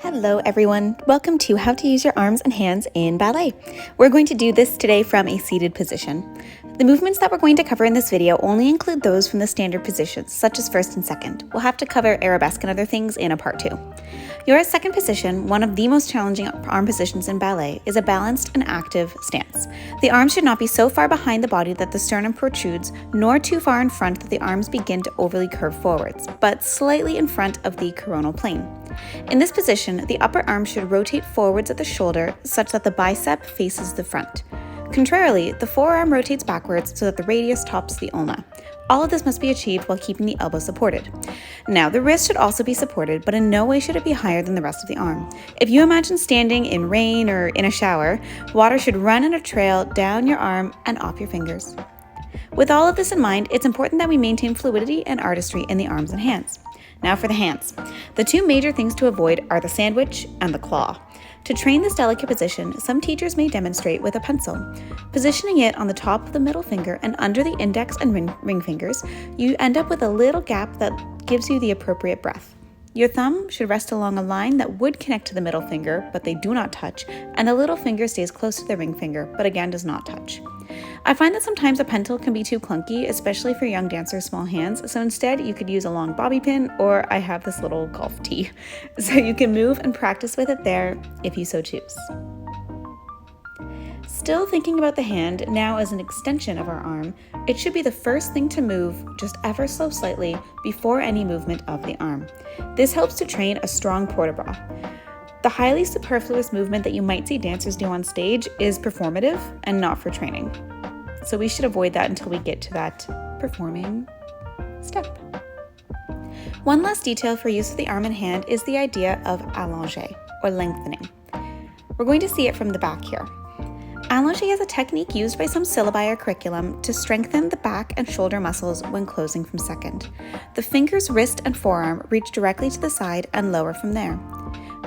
Hello everyone, welcome to how to use your arms and hands in ballet. We're going to do this today from a seated position. The movements that we're going to cover in this video only include those from the standard positions, such as first and second. We'll have to cover arabesque and other things in a part 2. Your second position, one of the most challenging arm positions in ballet, is a balanced and active stance. The arms should not be so far behind the body that the sternum protrudes, nor too far in front that the arms begin to overly curve forwards, but slightly in front of the coronal plane. In this position, the upper arm should rotate forwards at the shoulder such that the bicep faces the front. Contrarily, the forearm rotates backwards so that the radius tops the ulna. All of this must be achieved while keeping the elbow supported. Now, the wrist should also be supported, but in no way should it be higher than the rest of the arm. If you imagine standing in rain or in a shower, water should run in a trail down your arm and off your fingers. With all of this in mind, it's important that we maintain fluidity and artistry in the arms and hands. Now for the hands. The two major things to avoid are the sandwich and the claw. To train this delicate position, some teachers may demonstrate with a pencil. Positioning it on the top of the middle finger and under the index and ring fingers, you end up with a little gap that gives you the appropriate breath. Your thumb should rest along a line that would connect to the middle finger, but they do not touch, and the little finger stays close to the ring finger, but again does not touch. I find that sometimes a pencil can be too clunky, especially for young dancers' small hands, so instead you could use a long bobby pin, or I have this little golf tee. So you can move and practice with it there if you so choose. Still thinking about the hand now as an extension of our arm, it should be the first thing to move just ever so slightly before any movement of the arm. This helps to train a strong port de bras. The highly superfluous movement that you might see dancers do on stage is performative and not for training. So we should avoid that until we get to that performing step. One last detail for use of the arm and hand is the idea of allongé, or lengthening. We're going to see it from the back here. Allongé is a technique used by some syllabi or curriculum to strengthen the back and shoulder muscles when closing from second. The fingers, wrist, and forearm reach directly to the side and lower from there.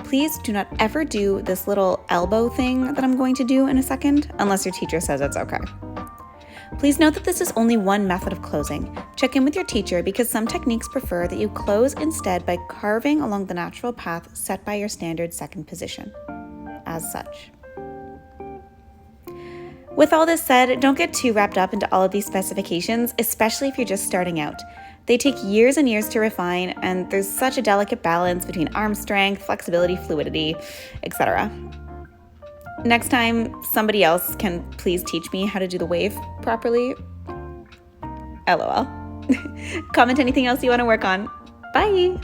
Please do not ever do this little elbow thing that I'm going to do in a second, unless your teacher says it's okay. Please note that this is only one method of closing. Check in with your teacher because some techniques prefer that you close instead by carving along the natural path set by your standard second position, as such. With all this said, don't get too wrapped up into all of these specifications, especially if you're just starting out. They take years and years to refine, and there's such a delicate balance between arm strength, flexibility, fluidity, etc. Next time, somebody else can please teach me how to do the wave properly. LOL. Comment anything else you want to work on. Bye!